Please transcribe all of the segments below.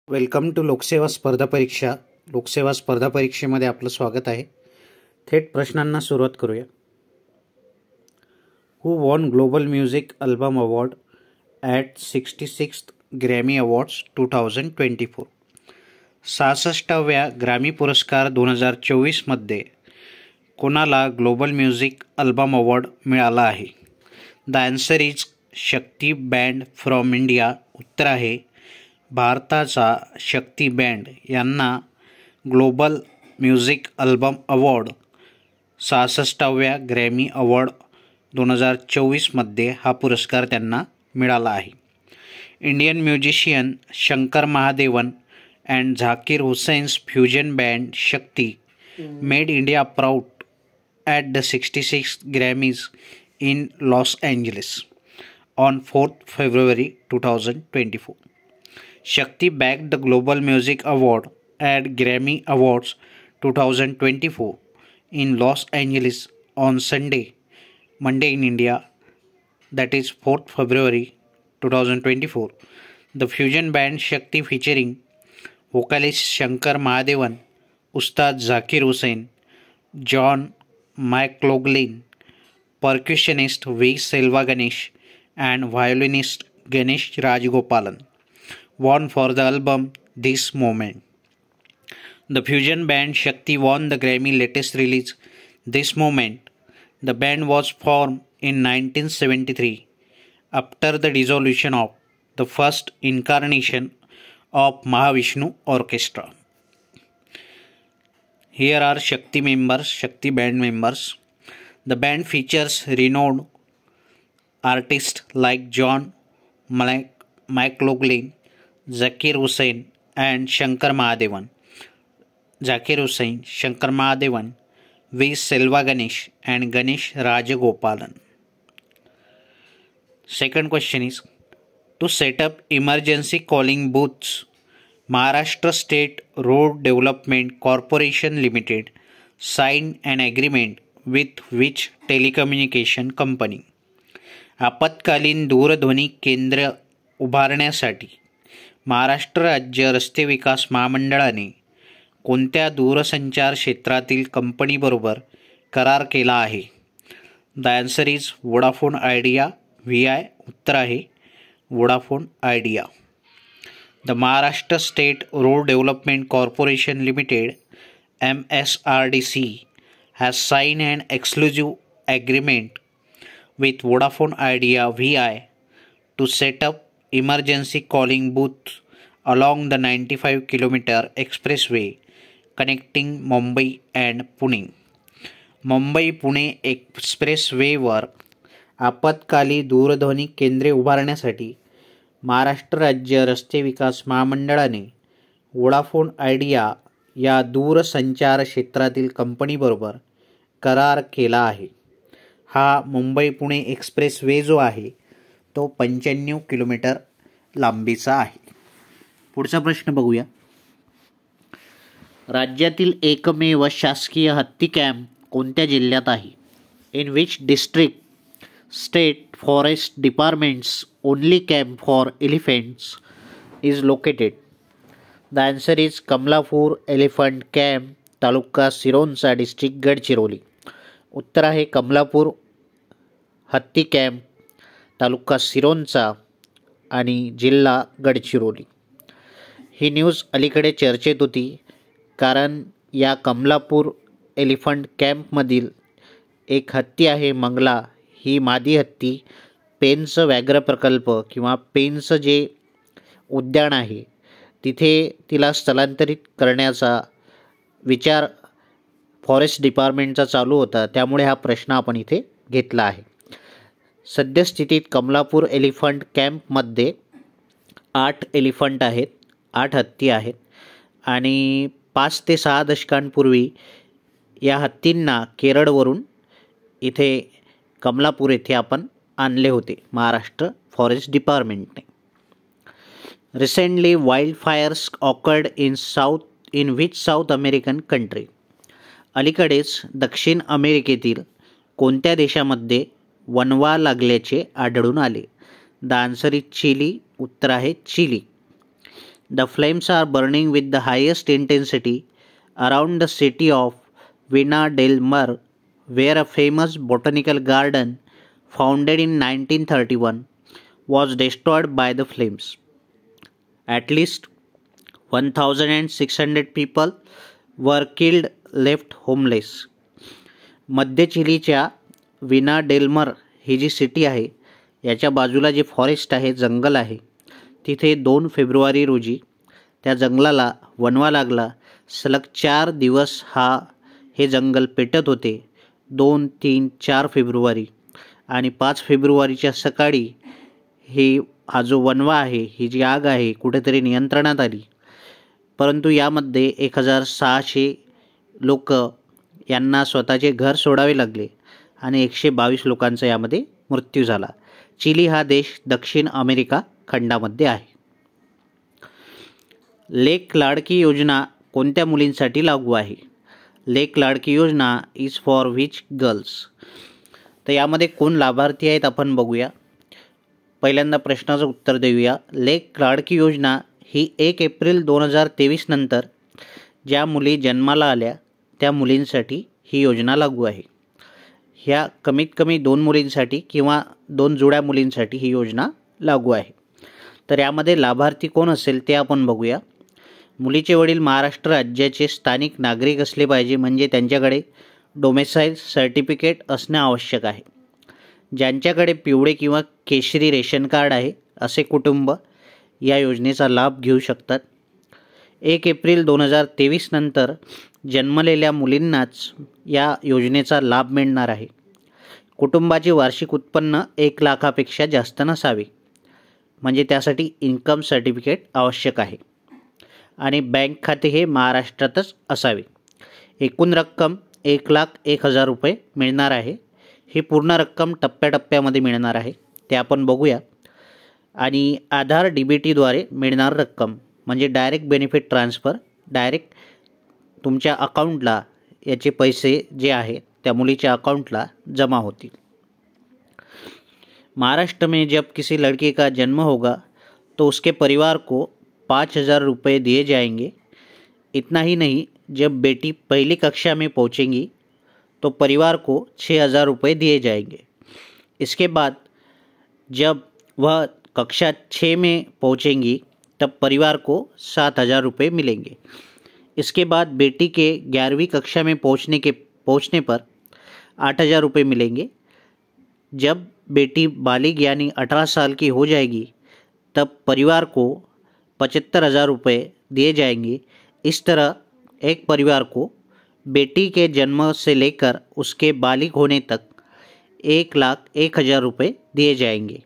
Welcome to लोकसेवा स्पर्धा परीक्षा. लोकसेवा स्पर्धा परीक्षेमध्ये आपलं स्वागत आहे. थेट प्रश्नांना सुरुवात करूया. Who won global music album award at 66th Grammy awards 2024. 66व्या ग्रॅमी पुरस्कार 2024मध्ये कोणाला ग्लोबल म्युझिक अल्बम अवॉर्ड मिळाला आहे? The answer is Shakti band from India. उत्तर आहे भारताचा शक्ती बँड यांना ग्लोबल म्युझिक अल्बम अवॉर्ड 66व्या ग्रॅमी अवॉर्ड 2024मध्ये हा पुरस्कार त्यांना मिळाला आहे. Indian musician Shankar Mahadevan and Zakir Hussain's fusion band Shakti made India proud at the 66th Grammys in Los Angeles on 4th February 2024. Shakti bagged the Global Music Award at Grammy Awards 2024 in Los Angeles on Monday in India, that is 4th February 2024. The fusion band Shakti featuring vocalist Shankar Mahadevan, Ustad Zakir Hussain, John McLaughlin, percussionist V. Selva Ganesh, and violinist Ganesh Rajgopalan won for the album This Moment. The fusion band Shakti won the Grammy latest release This Moment. The band was formed in 1973 after the dissolution of the first incarnation of Mahavishnu Orchestra. Here are Shakti band members. The band features renowned artists like John McLaughlin, Zakir Hussain, and Shankar Mahadevan. V. Selva Ganesh, and Ganesh Rajagopalan. Second question is, to set up emergency calling booths, Maharashtra State Road Development Corporation Limited signed an agreement with which telecommunication company? आपत्कालीन दूरध्वनी केंद्र उभारण्यासाठी महाराष्ट्र राज्य रस्ते विकास महामंडळाने कोणत्या दूरसंचार क्षेत्रातील कंपनीबरोबर करार केला आहे? The answer is Vodafone idea VI. उत्तर आहे Vodafone idea. The Maharashtra state road development corporation limited MSRDC has signed an exclusive agreement with Vodafone Idea VI to set up emergency calling booths along the 95-kilometer expressway connecting Mumbai and Pune. Mumbai-Pune एक्सप्रेसवेवर आपत्कालीन दूरध्वनी केंद्रे उभारण्यासाठी महाराष्ट्र राज्य रस्ते विकास महामंडळाने Vodafone idea या दूरसंचार क्षेत्रातील कंपनीबरोबर करार केला आहे. हा मुंबई-पुणे एक्सप्रेसवे जो आहे तो 95 किलोमीटर लांबीचा आहे. पुढचा प्रश्न बघूया. राज्यातील एकमेव शासकीय हत्ती कॅम्प कोणत्या जिल्ह्यात आहे? In which district state forest departments only camp for elephants is located? The answer is Kamlapur elephant camp, taluka Sironcha, district Gadchiroli. उत्तर आहे कमलापूर हत्ती कॅम्प, तालुका सिरोंचा आणि जिल्हा गडचिरोली. ही न्यूज अलीकडे चर्चेत होती कारण या कमलापूर एलिफंट कॅम्पमधील एक हत्ती आहे मंगला. ही मादी हत्ती पेंच व्याघ्र प्रकल्प किंवा पेंच जे उद्यान आहे तिथे तिला स्थलांतरित करण्याचा विचार फॉरेस्ट डिपार्टमेंटचा चालू होता, त्यामुळे हा प्रश्न आपण इथे घेतला आहे. सद्यस्थितीत कमलापूर एलिफंट कॅम्पमध्ये 8 एलिफंट आहेत, 8 हत्ती आहेत आणि 5 ते 6 दशकांपूर्वी या हत्तींना केरळवरून इथे कमलापूर येथे आपण आणले होते महाराष्ट्र फॉरेस्ट डिपार्टमेंटने. Recently wild fires occurred in which South American country? अलीकडेच दक्षिण अमेरिकेतील कोणत्या देशामध्ये वणवा लागल्याचे आढळून आले? The answer is Chile. उत्तर आहे Chile. The flames are burning with the highest intensity around the city of Vina del Mar, where a famous botanical garden founded in 1931 was destroyed by the flames. At least 1,600 people were killed, left homeless. मध्य चिलीच्या विना डेल्मर ही जी city आहे याच्या बाजूला जे forest आहे, जंगल आहे, तिथे 2 फेब्रुवारी रोजी त्या जंगलाला वणवा लागला. सलग 4 दिवस हे जंगल पेटत होते. 2, 3, 4 फेब्रुवारी आणि 5 फेब्रुवारीच्या सकाळी हा जो वणवा आहे, ही जी आग आहे, कुठेतरी नियंत्रणात आली. परंतु यामध्ये 1,600 लोक यांना स्वतःचे घर सोडावे लागले आणि 122 लोकांचा यामध्ये मृत्यू झाला. चिली हा देश दक्षिण अमेरिका खंडामध्ये आहे. लेक लाडकी योजना कोणत्या मुलींसाठी लागू आहे? लेक लाडकी योजना इज फॉर व्हिच गर्ल्स? तर यामध्ये कोण लाभार्थी आहेत आपण बघूया. पहिल्यांदा प्रश्नाचं उत्तर देऊया. लेक लाडकी योजना ही 1 एप्रिल 2023 नंतर ज्या मुली जन्माला आल्या त्या मुलींसाठी ही योजना लागू आहे. ह्या कमीत कमी 2 मुलींसाठी किंवा 2 जुळ्या मुलींसाठी ही योजना लागू आहे. तर यामध्ये लाभार्थी कोण असेल ते आपण बघूया. मुलीचे वडील महाराष्ट्र राज्याचे स्थानिक नागरिक असले पाहिजे, म्हणजे त्यांच्याकडे डोमेसाईल सर्टिफिकेट असणे आवश्यक आहे. ज्यांच्याकडे पिवळे किंवा केशरी रेशन कार्ड आहे असे कुटुंब या योजनेचा लाभ घेऊ शकतात. 1 एप्रिल 2023 नंतर जन्मलेल्या मुलींनाच या योजनेचा लाभ मिळणार आहे. कुटुंबाचे वार्षिक उत्पन्न 1 लाखापेक्षा जास्त नसावे, म्हणजे त्यासाठी इन्कम सर्टिफिकेट आवश्यक आहे आणि बँक खाते हे महाराष्ट्रातच असावे. एकूण रक्कम 1,01,000 रुपये मिळणार आहे. ही पूर्ण रक्कम टप्प्याटप्प्यामध्ये मिळणार आहे, ते आपण बघूया. आणि आधार DBTद्वारे मिळणार रक्कम म्हणजे डायरेक्ट बेनिफिट ट्रान्सफ़र, डायरेक्ट तुमच्या अकाउंटला याचे पैसे जे आहे त्या मुलीच्या अकाउंटला जमा होतील. महाराष्ट्र में जब किसी लड़के का जन्म होगा तो उसके परिवार को 5,000 रुपये दिए जाएंगे. इतना ही नहीं, जब बेटी पहली कक्षा में पहुंचेंगी तो परिवार को 6,000 रुपये दिए जाएंगे. इसके बाद जब वह कक्षा 6 में पहुंचेंगी तब परिवार को 7,000 रुपये मिलेंगे. इसके बाद बेटी के 11वीं कक्षा में पहुंचने पर 8,000 रुपये मिलेंगे. जब बेटी बालिग यानी 18 साल की हो जाएगी तब परिवार को 75,000 रुपये दिए जाएंगे. इस तरह एक परिवार को बेटी के जन्म से लेकर उसके बालिग होने तक 1,01,000 रुपये दिए जाएंगे.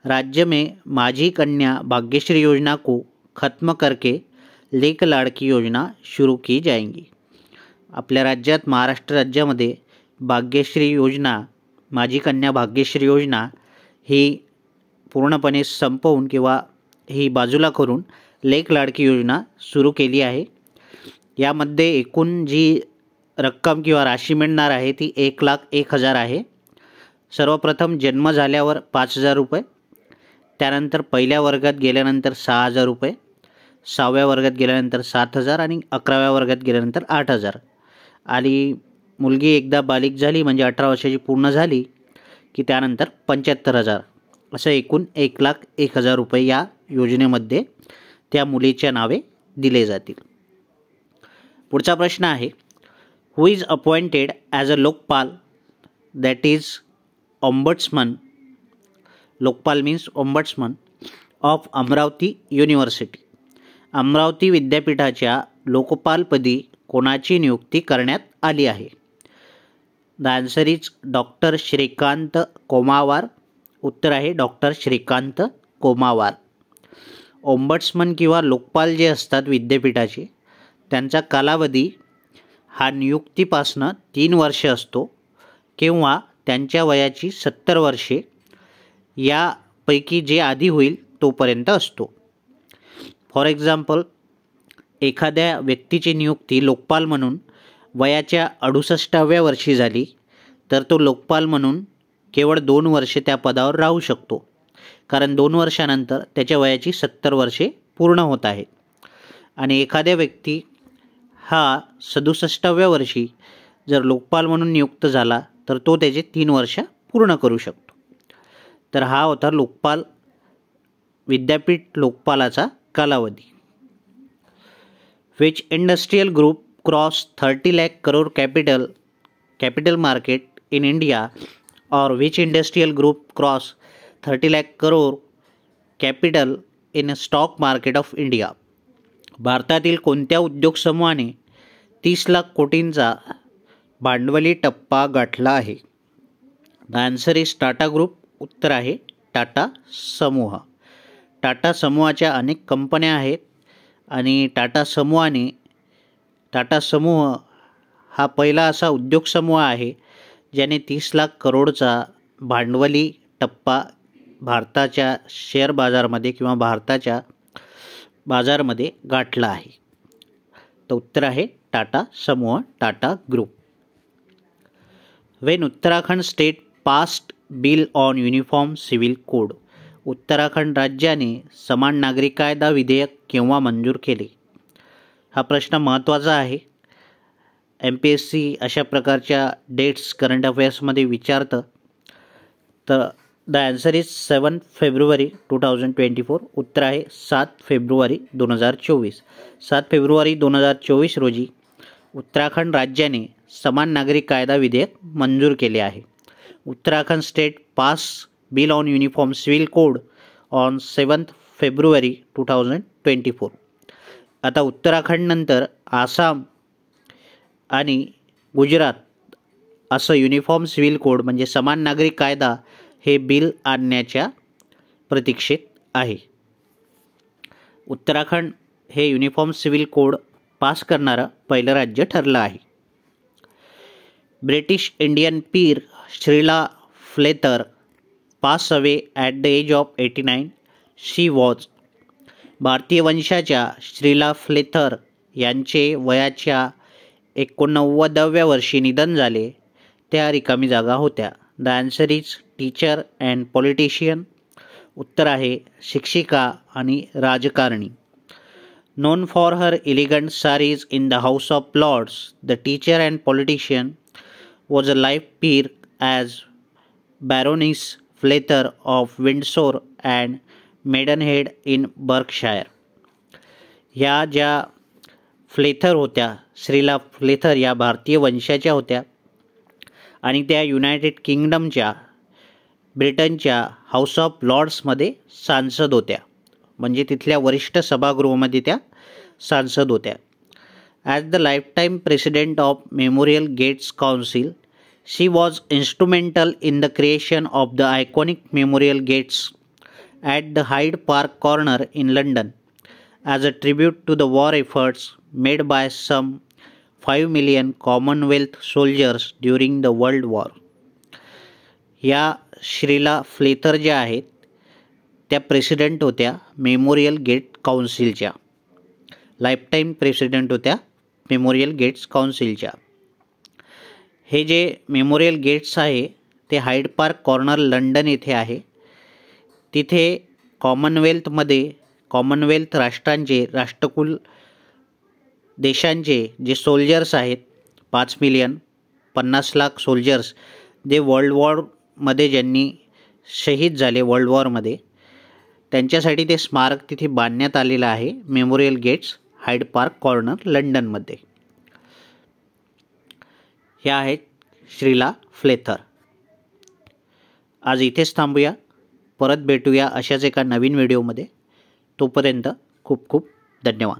राज्य में माझी कन्या भाग्यश्री योजना को खत्म करके लेक लाडकी योजना सुरू की जाएंगी. आपल्या राज्यात महाराष्ट्र राज्यामध्ये भाग्यश्री योजना, माझी कन्या भाग्यश्री योजना ही पूर्णपणे संपवून किंवा ही बाजूला करून लेक लाडकी योजना सुरू केली आहे. यामध्ये एकूण जी रक्कम किंवा राशी मिळणार आहे ती 1,01,000 आहे. सर्वप्रथम जन्म झाल्यावर 5,000 रुपये, त्यानंतर पहिल्या वर्गात गेल्यानंतर 6,000 रुपये, 6व्या वर्गात गेल्यानंतर 7,000 आणि 11व्या वर्गात गेल्यानंतर 8,000. आणि मुलगी एकदा बालिग झाली म्हणजे 18 वर्षाची पूर्ण झाली की त्यानंतर 75,000, असं एकूण 1,01,000 रुपये या योजनेमध्ये त्या मुलीच्या नावे दिले जातील. पुढचा प्रश्न आहे, who is appointed as a Lokpal, that is ombudsman. Lokpal means ombudsman of Amravati university. Amravati विद्यापीठाच्या लोकपालपदी कोणाची नियुक्ती करण्यात आली आहे? The answer is doctor Shrikant Komawar. उत्तर आहे डॉक्टर श्रीकांत कोमावार. ऑम्बड्समन किंवा लोकपाल जे असतात विद्यापीठाचे, त्यांचा कालावधी हा नियुक्तीपासनं 3 वर्ष असतो किंवा त्यांच्या वयाची 70 वर्षे यापैकी जे आधी होईल तोपर्यंत असतो. फॉर एक्झाम्पल, एखाद्या व्यक्तीची नियुक्ती लोकपाल म्हणून वयाच्या 68व्या वर्षी झाली तर तो लोकपाल म्हणून केवळ 2 वर्षे त्या पदावर राहू शकतो, कारण 2 वर्षानंतर त्याच्या वयाची 70 वर्षे पूर्ण होत आहेत आणि एखाद्या व्यक्ती हा 67व्या वर्षी जर लोकपाल म्हणून नियुक्त झाला तर तो त्याचे 3 वर्ष पूर्ण करू शकतो. तर हा होता लोकपाल विद्यापीठ लोकपालाचा कालावधी. Which industrial group crossed 30 lakh crore capital market in India, or which industrial group crossed 30 lakh crore capital in stock market of India? भारतातील कोणत्या उद्योग समूहाने 30 लाख कोटींचा भांडवली टप्पा गाठला आहे? The answer is Tata group. उत्तर आहे टाटा समूह. टाटा समूहाच्या अनेक कंपन्या आहेत आणि टाटा समूह हा पहिला असा उद्योग समूह आहे ज्याने 30 लाख करोडचा भांडवली टप्पा भारताच्या शेअर बाजारामध्ये किंवा भारताच्या बाजारामध्ये गाठला आहे. तर उत्तर आहे टाटा समूह, Tata group. When Uttarakhand state passed bill on uniform civil code, Uttarakhand राज्याने समान नागरी कायदा विधेयक केव्हा मंजूर केले? हा प्रश्न महत्त्वाचा आहे. MPSC अशा प्रकारच्या डेट्स करंट अफेअर्समध्ये विचारतं. तर द आन्सर इज 7 फेब्रुवारी 2024. उत्तर आहे 7 फेब्रुवारी 2024. 7 फेब्रुवारी 2024 रोजी उत्तराखंड राज्याने समान नागरी कायदा विधेयक मंजूर केले आहे. Uttarakhand state pass bill on uniform civil code on 7 February 2024. आता उत्तराखंड नंतर आसाम आणि गुजरात असं युनिफॉर्म सिव्हिल कोड म्हणजे समान नागरी कायदा हे बिल आणण्याच्या प्रतीक्षेत आहे. उत्तराखंड हे युनिफॉर्म सिव्हिल कोड पास करणारं पहिलं राज्य ठरलं आहे. British Indian peer Shreela Flather pass away at the age of 89. She was. भारतीय वंशाच्या श्रीला फ्लेथर यांचे वयाच्या 89व्या वर्षी निधन झाले. त्या रिकामी जागा होत्या. The answer is teacher and politician. उत्तर आहे शिक्षिका आणि राजकारणी. Known for her elegant saris in the House of Lords, the teacher and politician was a life peer as Baroness Fletcher of Windsor and Maidenhead in Berkshire. ह्या ज्या फ्लेथर होत्या, श्रीला फ्लेथर या भारतीय वंशाच्या होत्या आणि त्या युनायटेड किंगडमच्या ब्रिटनच्या हाऊस ऑफ लॉर्ड्समध्ये सांसद होत्या. म्हणजे तिथल्या वरिष्ठ सभागृहामध्ये त्या सांसद होत्या. As the lifetime president of memorial gates council, she was instrumental in the creation of the iconic memorial gates at the Hyde Park corner in London as a tribute to the war efforts made by some 5 million Commonwealth soldiers during the world war. या Shreela Flather ज्या आहेत त्या president होत्या memorial gate काउन्सिलच्या. Lifetime president होत्या memorial gates काउन्सिलच्या. हे जे मेमोरियल गेट्स आहे ते हाइड पार्क कॉर्नर लंडन येथे आहे. तिथे कॉमनवेल्थ राष्ट्रांचे राष्ट्रकुल देशांचे जे सोल्जर्स आहेत 5 मिलियन 50 लाख सोल्जर्स जे वर्ल्ड वॉरमध्ये ज्यांनी शहीद झाले वर्ल्ड वॉरमध्ये त्यांच्यासाठी ते स्मारक तिथे बांधण्यात आलेलं आहे memorial gates Hyde Park corner लंडनमध्ये. ह्या आहेत श्रीला फ्लेथर. आज इथेच थांबूया. परत भेटूया अशाच एका नवीन व्हिडिओमध्ये. तोपर्यंत खूप खूप धन्यवाद.